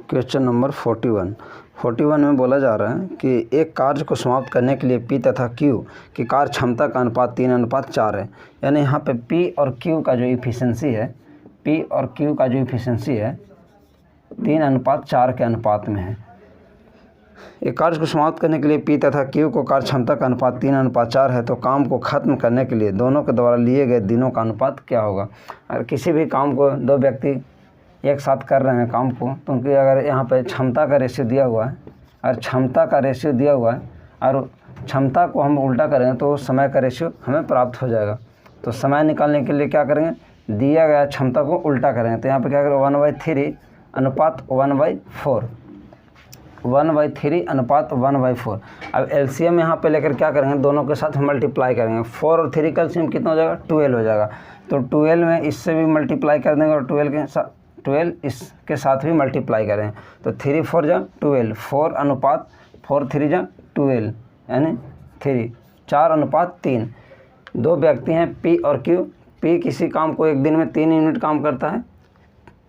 Question number 41 में बोला जा रहा है कि एक कार्य को समाप्त करने के लिए P तथा Q की कार्य क्षमता का अनुपात 3:4 है। यानी यहाँ पे P और Q का जो इफ़िशेंसी है, P और Q का जो इफ़िशेंसी है 3:4 के अनुपात में है। एक कार्य को समाप्त करने के लिए P तथा Q को कार्य क्षमता का अनुपात 3:4 है, तो काम को ख़त्म करने के लिए दोनों के द्वारा लिए गए दिनों का अनुपात क्या होगा। अगर किसी भी काम को दो व्यक्ति एक साथ कर रहे हैं काम को, तो उनकी अगर यहाँ पे क्षमता का रेशियो दिया हुआ है और क्षमता का रेशियो दिया हुआ है और क्षमता को हम उल्टा करेंगे तो समय का रेशियो हमें प्राप्त हो जाएगा। तो समय निकालने के लिए क्या करेंगे, दिया गया क्षमता को उल्टा करेंगे। तो यहाँ पे क्या करें, 1/3 अनुपात 1/4, 1/3 अनुपात 1/4। अब एलसीएम यहाँ पे लेकर क्या करेंगे, दोनों के साथ मल्टीप्लाई करेंगे। 4 और 3 का एलसीएम कितना हो जाएगा, 12 हो जाएगा। तो 12 में इससे भी मल्टीप्लाई कर देंगे और 12 इसके साथ भी मल्टीप्लाई करें तो 3 4 जा 12, 4 अनुपात 4 3 जा 12 यानी 3, 4:3। दो व्यक्ति हैं P और Q। P किसी काम को एक दिन में 3 यूनिट काम करता है,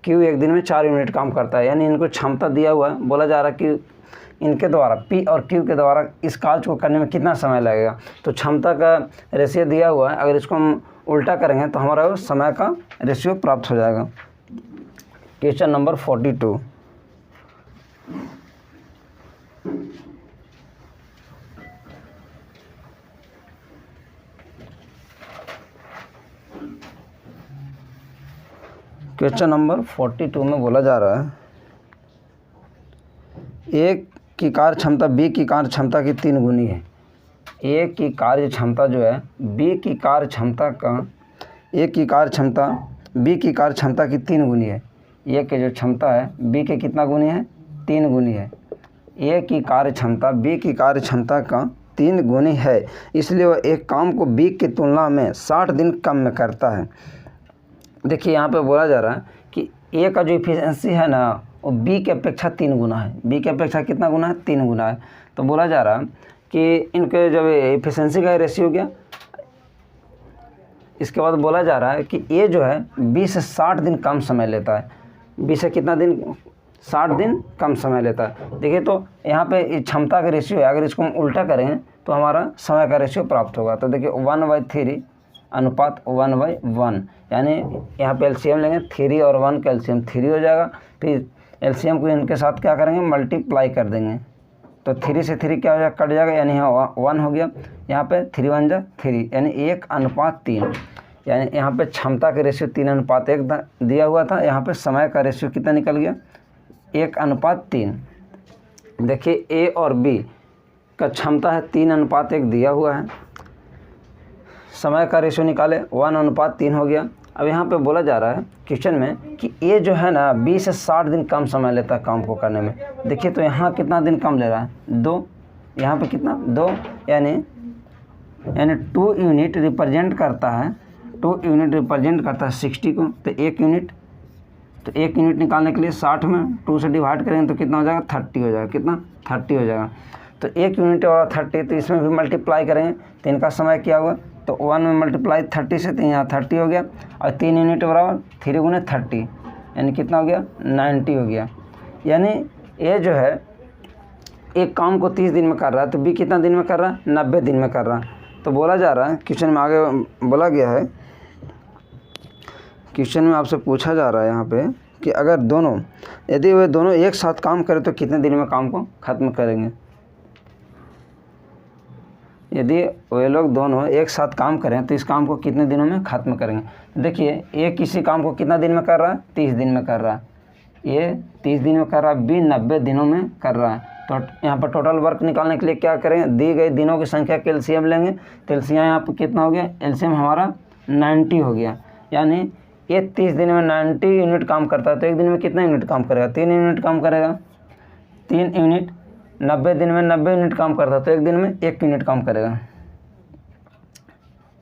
Q एक दिन में 4 यूनिट काम करता है। यानी इनको क्षमता दिया हुआ है, बोला जा रहा है कि इनके द्वारा P और Q के द्वारा इस कार्य को करने में कितना समय लगेगा। तो क्षमता का रेशियो दिया हुआ है, अगर इसको हम उल्टा करेंगे तो हमारा समय का रेशियो प्राप्त हो जाएगा। Question number 42। क्वेश्चन नंबर 42 में बोला जा रहा है एक की कार्य क्षमता B की कार्य क्षमता की 3 गुनी है। A की कार्य क्षमता जो है B की कार्य क्षमता का A की कार्य क्षमता B की कार्य क्षमता की 3 गुनी है। A की जो क्षमता है B के कितना गुनी है, 3 गुनी है। A की कार्य क्षमता B की कार्य क्षमता का 3 गुनी है, इसलिए वह एक काम को B की तुलना में 60 दिन कम में करता है। देखिए यहाँ पे बोला जा रहा है कि A का जो इफिशिएंसी है ना वो B की अपेक्षा 3 गुना है। B की अपेक्षा कितना गुना है, 3 गुना है। तो बोला जा रहा है कि इनके जब इफिशिएंसी का रेशियो क्या, इसके बाद बोला जा रहा है कि A जो है B से 60 दिन कम समय लेता है। B से कितना दिन, 60 दिन कम समय लेता है। देखिए तो यहाँ पे क्षमता का रेशियो है, अगर इसको हम उल्टा करें तो हमारा समय का रेशियो प्राप्त होगा। तो देखिए 1/3 अनुपात 1/1, यानी यहाँ पे एलसीएम लेंगे, 3 और 1 का एलसीएम 3 हो जाएगा। फिर एलसीएम को इनके साथ क्या करेंगे, मल्टीप्लाई कर देंगे। तो 3 से 3 क्या हो जाएगा, कट जाएगा, यानी यहाँ 1 हो गया। यहाँ पे 3 1 जा 3, यानी 1:3। यानी यहाँ पे क्षमता का रेशियो 3:1 दिया हुआ था, यहाँ पे समय का रेशियो कितना निकल गया, 1:3। देखिए A और B का क्षमता है 3:1 दिया हुआ है, समय का रेशियो निकाले 1:3 हो गया। अब यहाँ पे बोला जा रहा है क्वेश्चन में कि A जो है ना B से 60 दिन कम समय लेता है काम को करने में। देखिए तो यहाँ कितना दिन कम ले रहा है, 2, यहाँ पे कितना 2, यानी 2 यूनिट रिप्रेजेंट करता है, 2 यूनिट रिप्रेजेंट करता है 60 को। तो 1 यूनिट, तो 1 यूनिट निकालने के लिए 60 में 2 से डिवाइड करेंगे तो कितना हो जाएगा, 30 हो जाएगा। कितना, 30 हो जाएगा। तो 1 यूनिट और 30, तो इसमें भी मल्टीप्लाई करेंगे तो इनका समय क्या हुआ, तो 1 में मल्टीप्लाई 30 से, तो यहाँ 30 हो गया। और 3 यूनिट बराबर 3 गुने 30, यानी कितना हो गया, 90 हो गया। यानी ये जो है एक काम को 30 दिन में कर रहा है, तो B कितना दिन में कर रहा है, 90 दिन में कर रहा है। तो बोला जा रहा है क्वेश्चन में, आगे बोला गया है क्वेश्चन में आपसे पूछा जा रहा है यहाँ पे कि अगर दोनों, यदि वे दोनों एक साथ काम करें तो कितने दिन में काम को ख़त्म करेंगे। यदि वे लोग दोनों एक साथ काम करें तो इस काम को कितने दिनों में ख़त्म करेंगे। देखिए A किसी काम को कितना दिन में कर रहा है, 30 दिन में कर रहा है। A 30 दिन में कर रहा है, B 90 दिनों में कर रहा है। तो यहाँ पर टोटल वर्क निकालने के लिए क्या करेंगे, दी गई दिनों की संख्या के एलसीएम लेंगे। तो एलसीएम यहाँ पर कितना हो गया, एलसीएम हमारा 90 हो गया। यानी ये 30 दिन में 90 यूनिट काम करता है, तो एक दिन में कितना यूनिट काम करेगा, 3 यूनिट काम करेगा। 3 यूनिट 90 दिन में 90 यूनिट काम करता है, तो एक दिन में 1 यूनिट काम करेगा,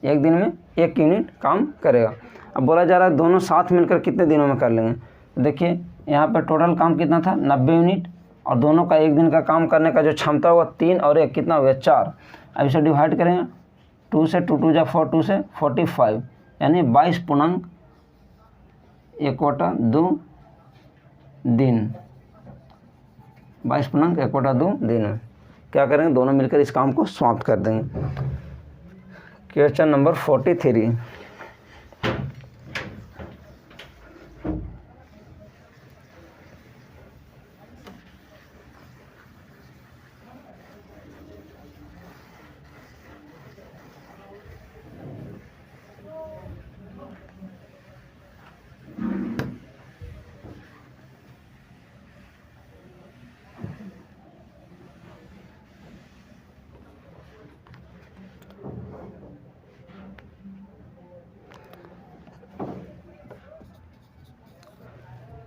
एक दिन में 1 यूनिट काम करेगा। अब बोला जा रहा है दोनों साथ मिलकर कितने दिनों में कर लेंगे। तो देखिए यहाँ पर टोटल काम कितना था, 90 यूनिट, और दोनों का एक दिन का काम करने का जो क्षमता हुआ 3 और 1 कितना हो गया, 4। अब इसे डिवाइड करेंगे, 2 से 2 2 जा 4, 2 से 45, यानी 22.1/2 दिन। 22.1/2 दिन में क्या करेंगे, दोनों मिलकर इस काम को समाप्त कर देंगे। Question number 43।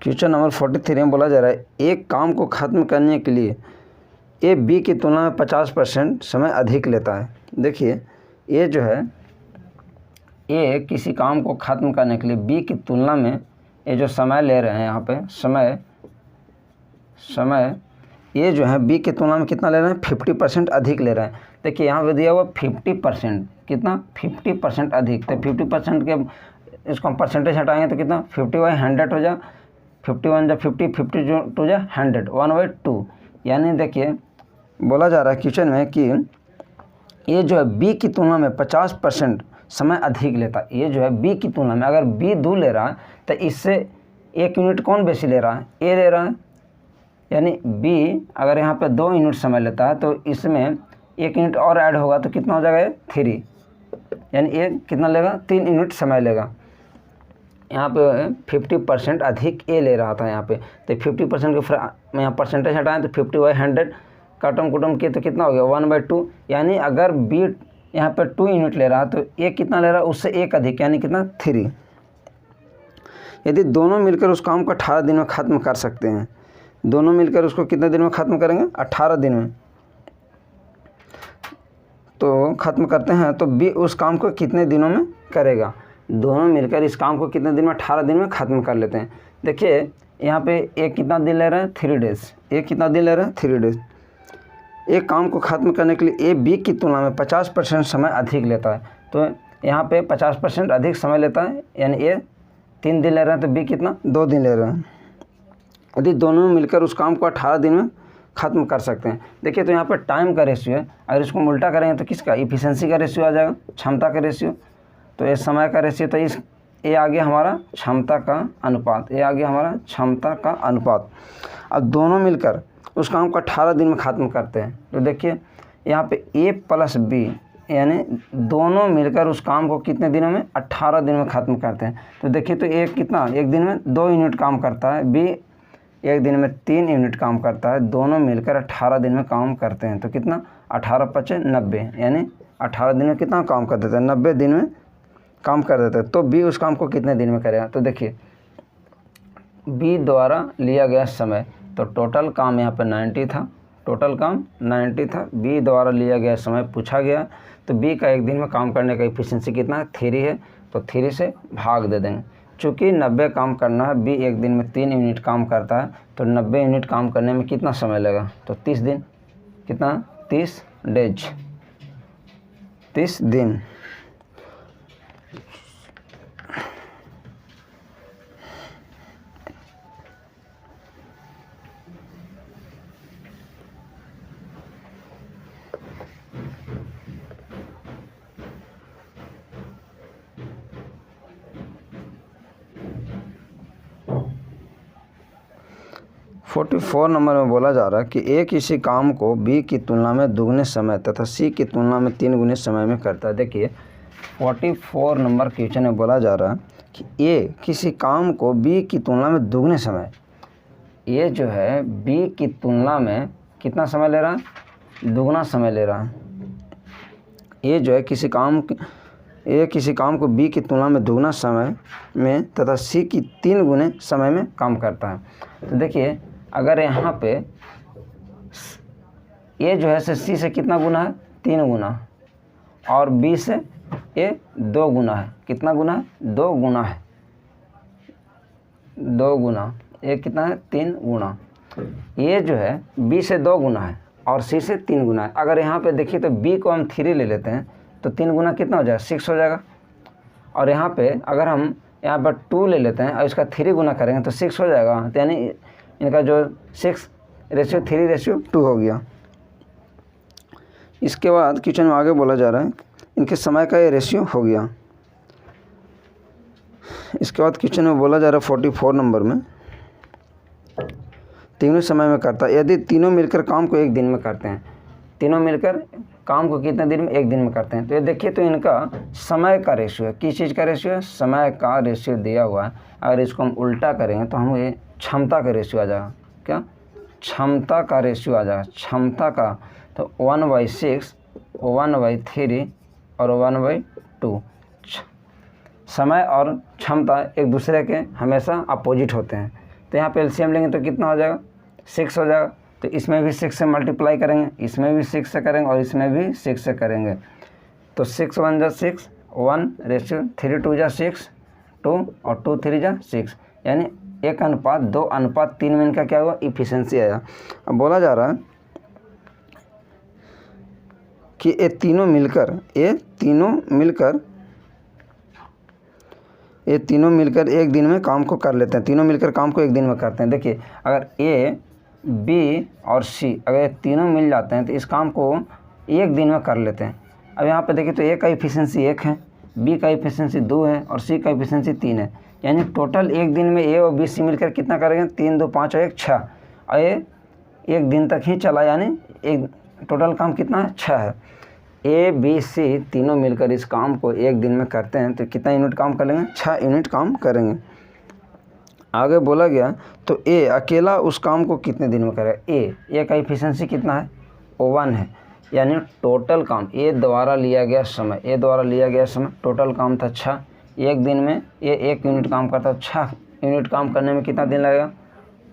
क्वेश्चन नंबर 43 में बोला जा रहा है, एक काम को ख़त्म करने के लिए ए बी की तुलना में 50% समय अधिक लेता है। देखिए ये जो है, ए किसी काम को ख़त्म करने के लिए बी की तुलना में ये जो समय ले रहे हैं, यहाँ पे समय ये जो है बी की तुलना में कितना ले रहे हैं, 50% अधिक ले रहे हैं। देखिए यहाँ पे दिया हुआ 50%, कितना 50% अधिक, तो 50% के इसको हम परसेंटेज हटाएंगे तो कितना 50/100 हो जा, 51 जा 50, 52 जा 100, 1/2। यानी देखिए बोला जा रहा है क्वेश्चन में कि ये जो है बी की तुलना में 50% समय अधिक लेता है। ये जो है बी की तुलना में, अगर बी 2 ले रहा है तो इससे 1 यूनिट कौन बेसी ले रहा है, ए ले रहा है। यानी बी अगर यहाँ पे 2 यूनिट समय लेता है तो इसमें 1 यूनिट और ऐड होगा तो कितना हो जाएगा, 3। यानी ए कितना लेगा, 3 यूनिट समय लेगा। यहाँ पे 50% अधिक ए ले रहा था यहाँ पे, तो 50% के यहाँ परसेंटेज हटाएं तो 50/100 काटम कुटम किए तो कितना हो गया, 1/2। यानी अगर बी यहाँ पे 2 यूनिट ले रहा तो ए कितना ले रहा, उससे 1 अधिक, यानी कितना 3। यदि दोनों मिलकर उस काम को 18 दिन में ख़त्म कर सकते हैं, दोनों मिलकर उसको कितने दिन में ख़त्म करेंगे, 18 दिन में तो ख़त्म करते हैं, तो बी उस काम को कितने दिनों में करेगा। दोनों मिलकर इस काम को कितने दिन में, 18 दिन में ख़त्म कर लेते हैं। देखिए यहाँ पे एक कितना दिन ले रहा है, 3 डेज़। एक कितना दिन ले रहा है, 3 डेज़। एक काम को ख़त्म करने के लिए ए बी की तुलना में 50% समय अधिक लेता है, तो यहाँ पे 50% अधिक समय लेता है। यानी ए 3 दिन ले रहा है तो बी कितना, 2 दिन ले रहा है। यदि दोनों मिलकर उस काम को 18 दिन में ख़त्म कर सकते हैं। देखिए तो यहाँ पर टाइम का रेशियो है, अगर इसको हम उल्टा करेंगे तो किसका, इफिशिएंसी का रेशियो आ जाएगा, क्षमता का रेशियो। तो ये समय का रेशियो, तो इस ये आ गया हमारा क्षमता का अनुपात, ये आ गया हमारा क्षमता का अनुपात। अब दोनों मिलकर उस काम को 18 दिन में ख़त्म करते हैं, तो देखिए यहाँ पे ए प्लस बी, यानी दोनों मिलकर उस काम को कितने दिनों में, 18 दिन में ख़त्म करते हैं। तो देखिए तो एक कितना, एक दिन में 2 यूनिट काम करता है, बी एक दिन में 3 यूनिट काम करता है, दोनों मिलकर 18 दिन में काम करते हैं। तो कितना, 18×5 = 90, यानी 18 दिन में कितना काम कर देते हैं, 90 दिन में काम कर देते हैं। तो बी उस काम को कितने दिन में करेगा, तो देखिए बी द्वारा लिया गया समय, तो टोटल काम यहाँ पे 90 था, टोटल काम 90 था, बी द्वारा लिया गया समय पूछा गया। तो बी का एक दिन में काम करने का एफिशिएंसी कितना है, 3 है, तो 3 से भाग दे देंगे। चूँकि 90 काम करना है, बी एक दिन में 3 यूनिट काम करता है, तो 90 यूनिट काम करने में कितना समय लगेगा, तो 30 दिन, कितना 30 डेज, 30 दिन। फोर्टी 44 नंबर में बोला जा रहा है कि ए किसी काम को बी की तुलना में दुगने समय तथा सी की तुलना में 3 गुने समय में करता है। देखिए 44 नंबर क्वेश्चन में बोला जा रहा है कि ए किसी काम को बी की तुलना में दुगने समय, ये जो है बी की तुलना में कितना समय ले रहा है, दुगना समय ले रहा है। ये जो है किसी काम को बी की तुलना में दुगना समय में तथा सी की 3 गुने समय में काम करता है। तो देखिए अगर यहाँ पे ए जो है सी से कितना गुना है, 3 गुना, और बी से ए 2 गुना है, कितना गुना है, 2 गुना है, 2 गुना, ए कितना है, 3 गुना। ये जो है बी से 2 गुना है और सी से 3 गुना है। अगर यहाँ पे देखिए तो बी को हम 3 ले लेते हैं तो 3 गुना कितना हो जाएगा, 6 हो जाएगा। और यहाँ पे अगर हम यहाँ पर 2 ले लेते हैं और इसका 3 गुना करेंगे तो 6 हो जाएगा। तो यानी इनका जो 6 रेशियो 3:2 हो गया। इसके बाद क्वेश्चन में आगे बोला जा रहा है इनके समय का ये रेशियो हो गया। इसके बाद क्वेश्चन में बोला जा रहा है 44 नंबर में, तीनों समय में करता है। यदि तीनों मिलकर काम को एक दिन में करते हैं, तीनों मिलकर काम को कितने दिन में? एक दिन में करते हैं। तो ये देखिए, तो इनका समय का रेशियो है। किस चीज़ का रेशियो है? समय का रेशियो दिया हुआ है। अगर इसको हम उल्टा करेंगे तो हम ये क्षमता का रेशियो आ जाएगा। क्या? क्षमता का रेशियो आ जाएगा। क्षमता का तो 1/6, 1/3 और 1/2। समय और क्षमता एक दूसरे के हमेशा अपोजिट होते हैं। तो यहाँ पे एलसीएम लेंगे तो कितना हो जाएगा? 6 हो जाएगा। तो इसमें भी 6 से मल्टीप्लाई करेंगे, इसमें भी 6 से करेंगे और इसमें भी 6 से करेंगे। तो 6 1 जा 6, 1:3, 2 जा 6, 2 और 2 3 जा 6, यानी 1:2:3 में इनका क्या हुआ? इफिशिएंसी आया। अब बोला जा रहा है कि ये तीनों मिलकर एक दिन में काम को कर लेते हैं। तीनों मिलकर काम को एक दिन में करते हैं। देखिए, अगर ए, बी और सी अगर ये तीनों मिल जाते हैं तो इस काम को एक दिन में कर लेते हैं। अब यहाँ पे देखिए, तो ए का इफिशिएंसी 1 है, बी का इफिशिएंसी 2 है और सी का इफिशिएंसी 3 है। यानी टोटल एक दिन में ए और बी सी मिलकर कितना करेंगे? 3 2 5 और 1 6। और ये एक दिन तक ही चला, यानी एक टोटल काम कितना है? 6 है। ए बी सी तीनों मिलकर इस काम को एक दिन में करते हैं तो कितना यूनिट काम कर लेंगे? 6 यूनिट काम करेंगे। आगे बोला गया तो ए अकेला उस काम को कितने दिन में करेगा? ए का इफिशिएंसी कितना है? 1 है। यानी टोटल काम ए द्वारा लिया गया समय टोटल काम था 6। एक दिन में ये 1 यूनिट काम करता है। 6 यूनिट काम करने में कितना दिन लगेगा?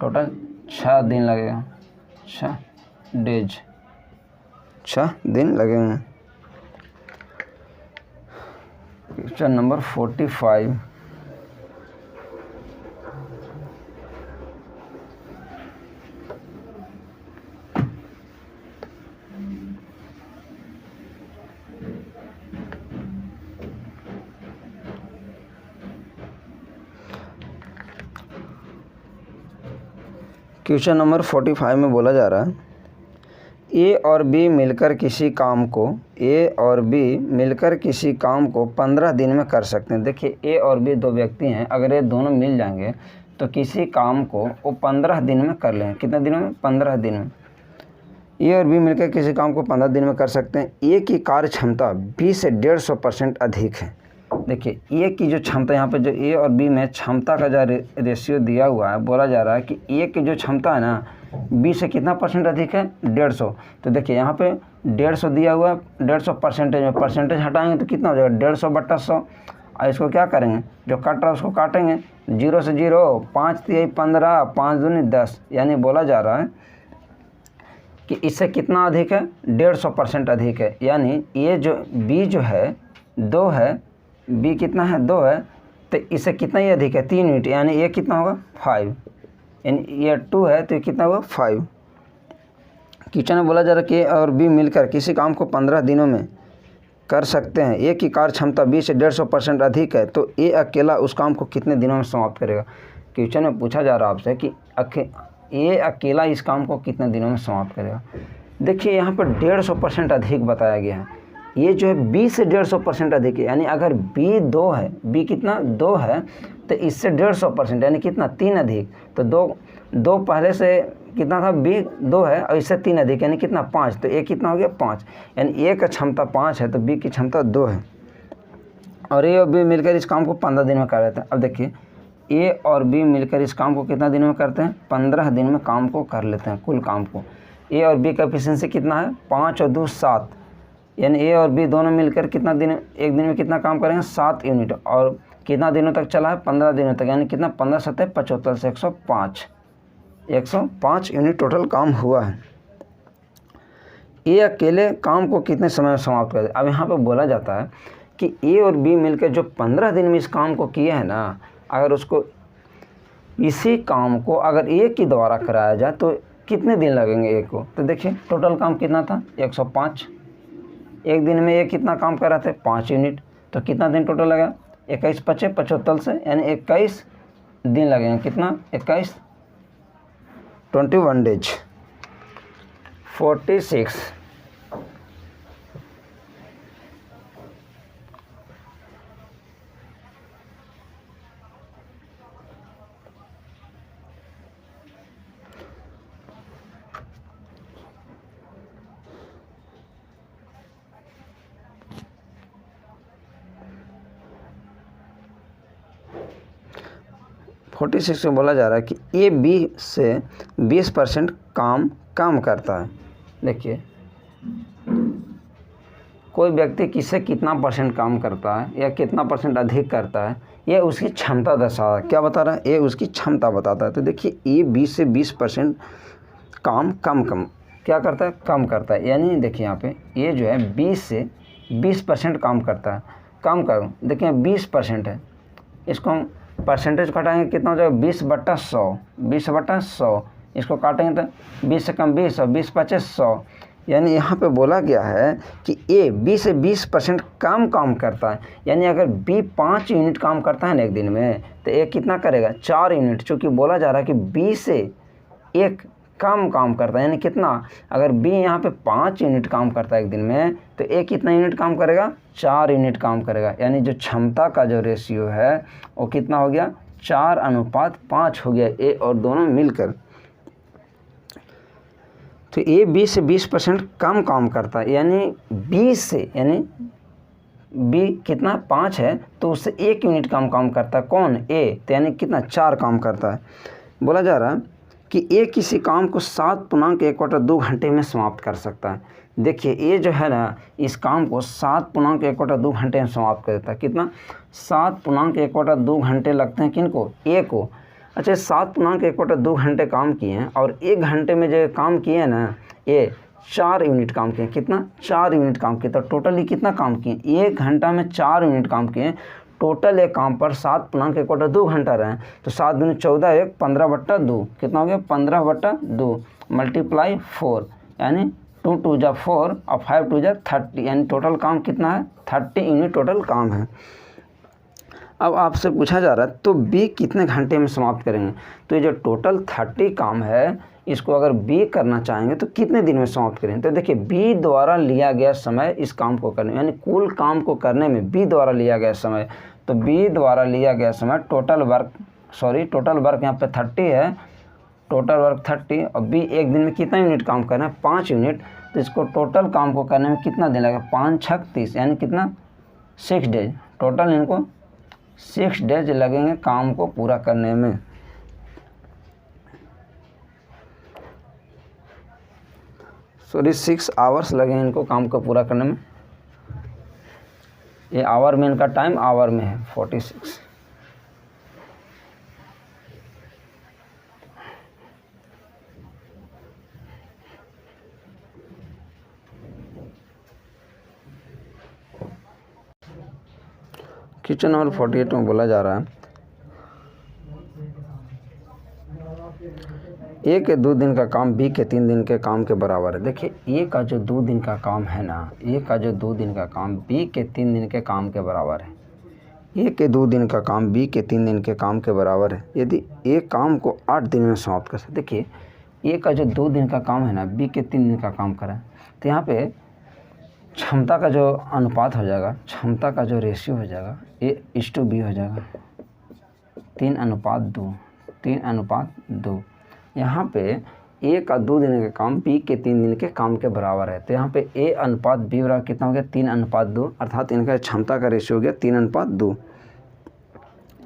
टोटल 6 दिन लगेगा। 6 डेज, 6 दिन लगेंगे। Question number 45। क्वेश्चन नंबर 45 में बोला जा रहा है ए और बी मिलकर किसी काम को 15 दिन में कर सकते हैं। देखिए, ए और बी 2 व्यक्ति हैं, अगर ये दोनों मिल जाएंगे तो किसी काम को वो 15 दिन में कर लेंगे। कितने दिनों में? 15 दिन में। ए और बी मिलकर किसी काम को 15 दिन में कर सकते हैं। ए की कार्य क्षमता 20 से 150% अधिक है। देखिए, ए की जो क्षमता, यहाँ पे जो ए और बी में क्षमता का जो रेशियो दिया हुआ है, बोला जा रहा है कि ए की जो क्षमता है ना 20 से कितना % अधिक है? 150। तो देखिए, यहाँ पे 150 दिया हुआ है। 150 परसेंटेज में परसेंटेज हटाएंगे तो कितना हो जाएगा? 150/100। और इसको क्या करेंगे? जो कट रहा है उसको काटेंगे। 0 से 0, 5 3 15, 5 दूनी 10। यानी बोला जा रहा है कि इससे कितना अधिक है? 150% अधिक है। यानी ये जो बी जो है 2 है, बी कितना है? 2 है, तो इससे कितना ही अधिक है? 3 यूनिट। यानी ये कितना होगा? 5। यानी ये 2 है तो ये कितना होगा? 5। क्वेश्चन में बोला जा रहा है कि ए और बी मिलकर किसी काम को 15 दिनों में कर सकते हैं। ए की कार्य क्षमता 20 से 150% अधिक है, तो ए अकेला उस काम को कितने दिनों में समाप्त करेगा? क्वेश्चन में पूछा जा रहा है आपसे कि ए अकेला इस काम को कितने दिनों में समाप्त करेगा। देखिए, यहाँ पर 150% अधिक बताया गया है। ये जो है 20 से 150% अधिक है। यानी अगर बी 2 है, बी कितना? 2 है, तो इससे 150% यानी कितना? 3 अधिक। तो 2 पहले से कितना था? बी 2 है और इससे 3 अधिक, यानी कितना? 5। तो ए कितना हो गया? 5। यानी ए का क्षमता 5 है तो बी की क्षमता 2 है। और ए और बी मिलकर इस काम को 15 दिन में कर लेते हैं। अब देखिए, ए और बी मिलकर इस काम को कितना दिन में करते हैं? 15 दिन में काम को कर लेते हैं, कुल काम को। ए और बी का एफिशिएंसी कितना है? 5 और 2 7। यानी ए और बी दोनों मिलकर कितना दिन, एक दिन में कितना काम करेंगे? 7 यूनिट। और कितना दिनों तक चला है? 15 दिनों तक। यानी कितना? 15 7 75 से 105 यूनिट टोटल काम हुआ है। ए अकेले काम को कितने समय में समाप्त कर दे? अब यहाँ पे बोला जाता है कि ए और बी मिलकर जो 15 दिन में इस काम को किए हैं ना, अगर उसको इसी काम को अगर ए के द्वारा कराया जाए तो कितने दिन लगेंगे ए को? तो देखिए, टोटल काम कितना था? 105। एक दिन में ये कितना काम कर रहे थे? 5 यूनिट। तो कितना दिन टोटल लगा? 21 5 75 से, यानी 21 दिन लगेंगे। कितना? 21 21 डेज। 46 46 में बोला जा रहा है कि ए बी से 20% काम कम करता है। देखिए, कोई व्यक्ति किससे कितना परसेंट काम करता है या कितना परसेंट अधिक करता है, ये उसकी क्षमता दर्शा, क्या बता रहा है, ये उसकी क्षमता बताता है। तो देखिए, ए बी से 20% काम कम क्या करता है, कम करता है। यानी देखिए यहाँ पे ये जो है 20 से 20% काम करता है, कम करो। देखिए 20% है, इसको हम परसेंटेज घटाएंगे कितना हो जाएगा, 20/100, 20/100। इसको काटेंगे तो 20 से कम 20 और 20 × 25 100। यानी यहाँ पे बोला गया है कि ए बी से 20% कम काम करता है। यानी अगर बी 5 यूनिट काम करता है ना एक दिन में, तो ए कितना करेगा, 4 यूनिट। चूँकि बोला जा रहा है कि बी से 1 कम काम करता है, यानी कितना, अगर बी यहाँ पे 5 यूनिट काम करता है एक दिन में, तो ए कितना यूनिट काम करेगा, 4 यूनिट काम करेगा। यानी जो क्षमता का जो रेशियो है वो कितना हो गया, 4:5 हो गया, ए और दोनों मिलकर। तो ए बी से 20% कम काम करता है, यानी बी से, यानी बी कितना 5 है तो उससे 1 यूनिट काम करता है, कौन, ए। तो यानी कितना, 4 काम करता है। बोला जा रहा है कि ए किसी काम को 7.1/2 घंटे में समाप्त कर सकता है। देखिए ये जो है ना, इस काम को 7.1/2 घंटे में समाप्त कर देता है। कितना, 7.1/2 घंटे लगते हैं किनको, ए को। अच्छा, 7.1/2 घंटे काम किए हैं और 1 घंटे में जो काम किए हैं ना, ये 4 यूनिट काम किए। कितना, 4 यूनिट काम किए। तो टोटली कितना काम किए, 1 घंटा में 4 यूनिट काम किए। टोटल एक काम पर 7.1/2 घंटा रहे, तो 7 दूनी 14, 1 15/2, कितना हो गया, 15/2 मल्टीप्लाई 4, यानी 2 2 जा 4 और 5 2 जा 30, यानी टोटल काम कितना है, 30 यूनिट टोटल काम है। अब आपसे पूछा जा रहा है तो बी कितने घंटे में समाप्त करेंगे। तो ये जो टोटल 30 काम है, इसको अगर बी करना चाहेंगे तो कितने दिन में समाप्त करेंगे। तो देखिए, बी द्वारा लिया गया समय इस काम को करने, यानी कुल काम को करने में बी द्वारा लिया गया समय, तो बी द्वारा लिया गया समय टोटल वर्क यहाँ पे 30 है, टोटल वर्क 30, और बी एक दिन में कितना यूनिट काम करना है, 5 यूनिट। तो इसको टोटल काम को करने में कितना दिन लगेगा, 5 × 36, यानी कितना, 6 डेज। टोटल इनको 6 डेज लगेंगे काम को पूरा करने में। सॉरी 6 आवर्स लगेंगे इनको काम को पूरा करने में। ये आवर में, इनका टाइम आवर में है 46। क्वेश्चन नंबर 48 में बोला जा रहा है, ए के 2 दिन का काम बी के 3 दिन के काम के बराबर है। देखिए, ए का जो 2 दिन का काम है ना, ए का जो 2 दिन का काम बी के 3 दिन के काम के बराबर है। ए के 2 दिन का काम बी के 3 दिन के काम के बराबर है। यदि ए काम को 8 दिन में समाप्त कर सकते, देखिए ए का जो 2 दिन का काम है ना, बी के 3 दिन का काम करें, तो यहाँ पे क्षमता का जो अनुपात हो जाएगा, क्षमता का जो रेशियो हो जाएगा, A/B हो जाएगा 3:2, 3:2। यहाँ पे ए का 2 दिन का काम बी के 3 दिन के काम के बराबर है। तो यहाँ पे A/B बराबर कितना हो गया, 3:2, अर्थात इनका क्षमता का रेशियो हो गया 3:2।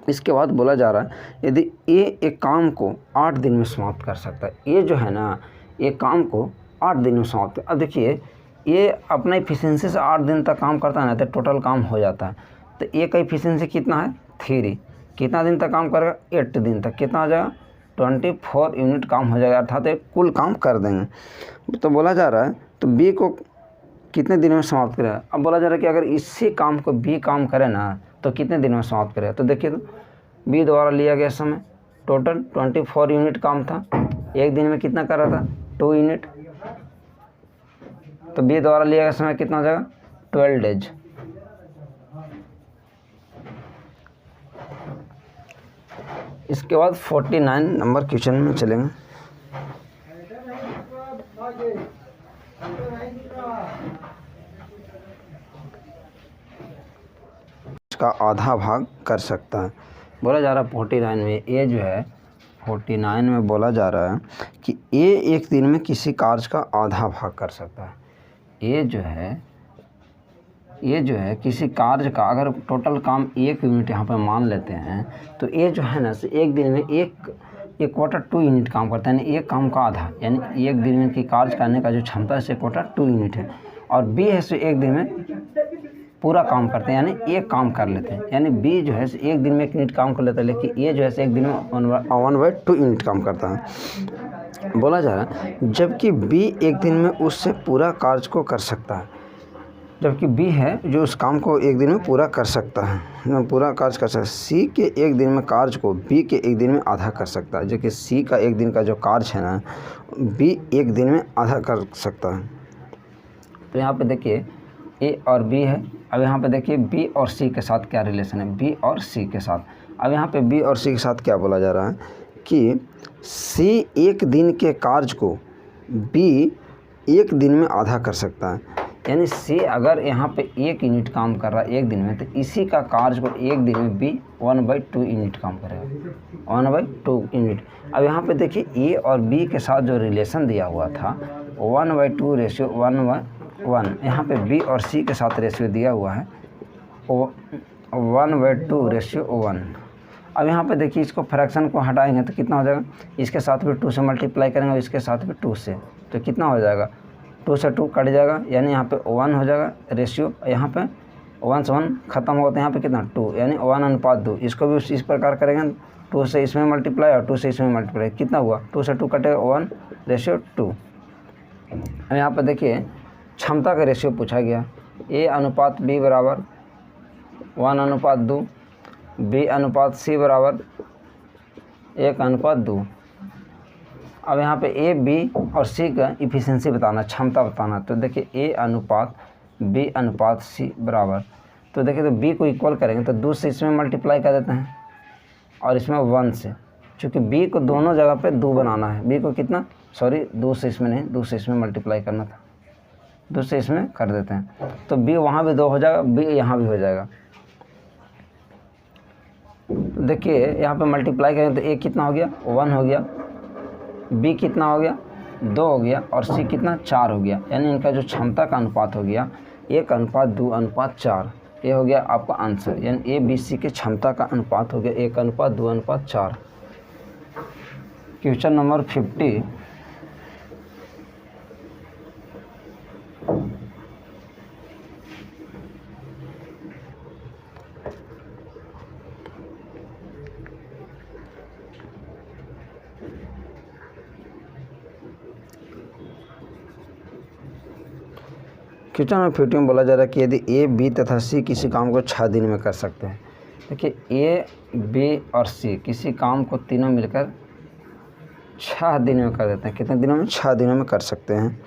इसके बाद बोला जा रहा है, यदि ए एक काम को 8 दिन में समाप्त कर सकता है, ये जो है ना, एक काम को 8 दिन में समाप्त। अब देखिए, ये अपना इफिशियंसी से 8 दिन तक काम करता है ना, तो टोटल काम हो जाता है। तो ए का इफिशियंसी कितना है, 3। कितना दिन तक काम करेगा, 8 दिन तक। कितना हो जाएगा, 24 यूनिट काम हो जाएगा, अर्थात एक कुल काम कर देंगे। तो बोला जा रहा है तो बी को कितने दिन में समाप्त करेगा। अब बोला जा रहा है कि अगर इसी काम को बी काम करे ना, तो कितने दिन में समाप्त करेगा। तो देखिए, तो बी द्वारा लिया गया समय टोटल 24 यूनिट काम था, एक दिन में कितना कर रहा था, 2 यूनिट। तो बी द्वारा लिया गया समय कितना हो जाएगा, 12 डेज। इसके बाद 49 नंबर क्वेश्चन में चलेंगे। का आधा भाग कर सकता है। बोला जा रहा है 49 में, ए जो है 49 में बोला जा रहा है कि ए एक दिन में किसी कार्य का आधा भाग कर सकता है। ए जो है किसी कार्य का, अगर टोटल काम 1 यूनिट यहाँ पर मान लेते हैं तो ए जो है ना एक दिन में एक क्वार्टर 2 यूनिट काम करता है, यानी एक काम का आधा, यानी एक दिन में की कार्य करने का जो क्षमता है 1/4 यूनिट है। और बी है सो एक दिन में पूरा काम करते हैं, यानी एक काम कर लेते हैं, यानी बी जो है एक दिन में 1 यूनिट काम कर लेता है, लेकिन ए जो है एक दिन में 1/2 यूनिट काम करता है। बोला जा रहा है जबकि बी एक दिन में उससे पूरा कार्य को कर सकता है, जबकि बी है जो उस काम को एक दिन में पूरा कर सकता है, पूरा कार्य कर सकता है। सी के एक दिन में कार्य को बी के एक दिन में आधा कर सकता है, जो कि सी का एक दिन का जो कार्य है ना बी एक दिन में आधा कर सकता है। तो यहाँ पे देखिए ए और बी है। अब यहाँ पे देखिए बी और सी के साथ क्या रिलेशन है, बी और सी के साथ। अब यहाँ पे बी और सी के साथ क्या बोला जा रहा है कि सी एक दिन के कार्य को बी एक दिन में आधा कर सकता है, यानी सी अगर यहाँ पे 1 यूनिट काम कर रहा है एक दिन में, तो इसी का कार्य को एक दिन में बी 1/2 यूनिट काम करेगा, 1/2 यूनिट। अब यहाँ पे देखिए ए और बी के साथ जो रिलेशन दिया हुआ था 1/2 रेशियो 1/1, यहाँ पे बी और सी के साथ रेशियो दिया हुआ है 1/2 रेशियो 1। अब यहाँ पे देखिए इसको फ्रैक्शन को हटाएंगे तो कितना हो जाएगा, इसके साथ भी 2 से मल्टीप्लाई करेंगे और इसके साथ भी 2 से, तो कितना हो जाएगा 2 से 2 कट जाएगा, यानी यहाँ पे 1 हो जाएगा रेशियो, यहाँ पे 1 से 1 खत्म होगा तो यहाँ पे कितना 2, यानी 1/2। इसको भी इस प्रकार करेंगे 2 से इसमें मल्टीप्लाई और 2 से इसमें मल्टीप्लाई, कितना हुआ 2 से 2 कटेगा 1/2। अब यहाँ पर देखिए क्षमता का रेशियो पूछा गया, ए अनुपात बी बराबर 1/2, बी अनुपात सी बराबर 1/2। अब यहाँ पे ए बी और सी का इफिशिएंसी बताना, क्षमता बताना। तो देखिए ए अनुपात बी अनुपात सी बराबर, तो देखिए तो बी को इक्वल करेंगे तो 2 से इसमें मल्टीप्लाई कर देते हैं और इसमें 1 से, चूँकि बी को दोनों जगह पे 2 बनाना है, बी को कितना 2 से इसमें नहीं 2 से इसमें मल्टीप्लाई करना था, 2 से इसमें कर देते हैं तो बी वहाँ भी 2 हो जाएगा, बी यहाँ भी हो जाएगा। देखिए यहाँ पे मल्टीप्लाई करें तो ए कितना हो गया 1 हो गया, बी कितना हो गया 2 हो गया और सी कितना 4 हो गया, यानी इनका जो क्षमता का अनुपात हो गया 1/2/4। ये हो गया आपका आंसर, यानी ए बी सी के क्षमता का अनुपात हो गया 1/2/4। Question number 50। क्वेश्चन नंबर 50 में बोला जा रहा है कि यदि ए बी तथा सी किसी काम को 6 दिन में कर सकते हैं। देखिए ए बी और सी किसी काम को तीनों मिलकर 6 दिन में कर देते हैं। कितने दिनों में 6 दिनों में कर सकते हैं।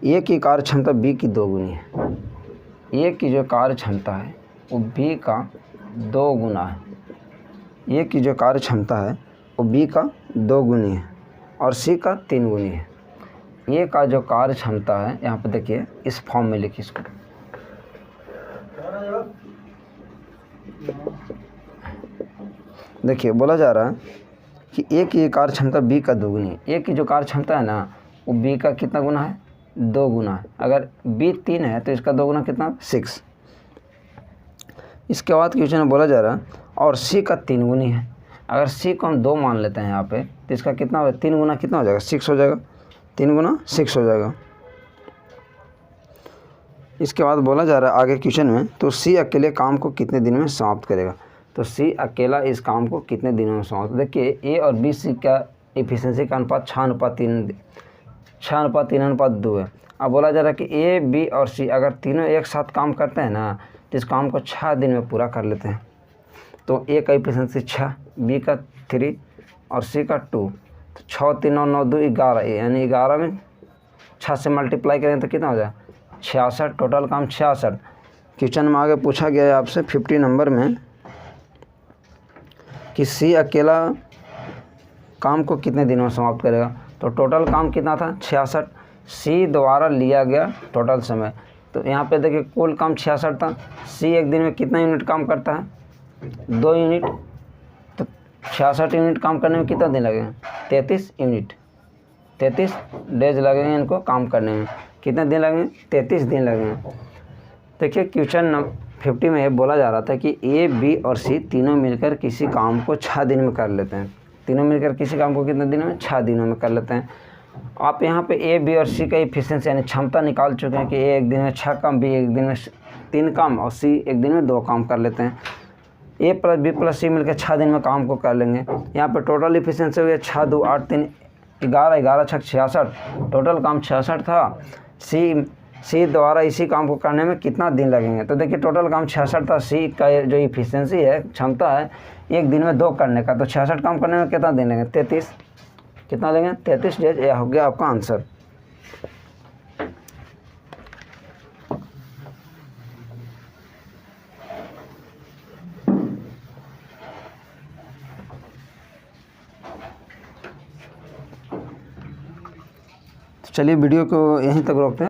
ए की कार्य क्षमता बी की 2 गुनी है, ए की जो कार्य क्षमता है वो बी का 2 गुना है, ए की जो कार्य क्षमता है वो बी का 2 गुनी है और सी का 3 गुनी है। ए का जो कार्य क्षमता है यहाँ पे देखिए इस फॉर्म में लिखिए इसको, देखिए बोला जा रहा है कि ए की कार्य क्षमता बी का 2 गुनी है। ए की जो कार्य क्षमता है ना वो बी का कितना गुना है 2 गुना है। अगर बी 3 है तो इसका 2 गुना कितना 6। इसके बाद क्वेश्चन में बोला जा रहा है और सी का 3 गुनी है। अगर सी को हम 2 मान लेते हैं यहाँ पे तो इसका कितना हो 3 गुना कितना हो जाएगा 6 हो जाएगा, 3 गुना 6 हो जाएगा। इसके बाद बोला जा रहा है आगे क्वेश्चन में, तो सी अकेले काम को कितने दिन में समाप्त करेगा। तो सी अकेला इस काम को कितने दिनों में समाप्त, देखिए ए और बी सी का एफिशिएंसी का अनुपात 6:3:2 है। अब बोला जा रहा है कि ए बी और सी अगर तीनों एक साथ काम करते हैं ना तो इस काम को 6 दिन में पूरा कर लेते हैं। तो ए का एफिशिएंसी 6, बी का 3 और सी का 2, तो 6 3 9 9 2 11, यानी 11 में 6 से मल्टीप्लाई करें तो कितना हो जाए 66, टोटल काम 66। क्वेश्चन में आगे पूछा गया है आपसे 50 नंबर में कि सी अकेला काम को कितने दिनों में समाप्त करेगा। तो टोटल काम कितना था 66, सी द्वारा लिया गया टोटल समय। तो यहाँ पे देखिए कुल काम 66 था। सी एक दिन में कितना यूनिट काम करता है? 2 यूनिट। तो 66 यूनिट काम करने में कितना दिन लगेगा? 33 यूनिट, 33 डेज लगेंगे इनको काम करने में। कितने दिन लगेंगे? 33 दिन लगेंगे। देखिए क्वेश्चन नंबर 50 में ये बोला जा रहा था कि ए, बी और सी तीनों मिलकर किसी काम को 6 दिन में कर लेते हैं। तीनों मिलकर किसी काम को कितने दिनों में? 6 दिनों में कर लेते हैं। आप यहाँ पे ए, बी और सी का इफिशिएंसी यानी क्षमता निकाल चुके हैं कि ए एक दिन में 6 काम, बी एक दिन में 3 काम और सी एक दिन में 2 काम कर लेते हैं। ए प्लस बी प्लस सी मिलकर 6 दिन में काम को कर लेंगे। यहाँ पे टोटल इफिशिएंसी हो गया 6 2 8 3 11, 11 6 66, टोटल काम 66 था। सी द्वारा इसी काम को करने में कितना दिन लगेंगे? तो देखिए टोटल काम 66 था। सी का जो इफिशिएंसी है, क्षमता है एक दिन में 2 करने का, तो 66 काम करने में कितना दिन लगेंगे? 33। कितना लेंगे? 33 डेज। यह हो गया आपका आंसर। चलिए वीडियो को यहीं तक रोकते हैं।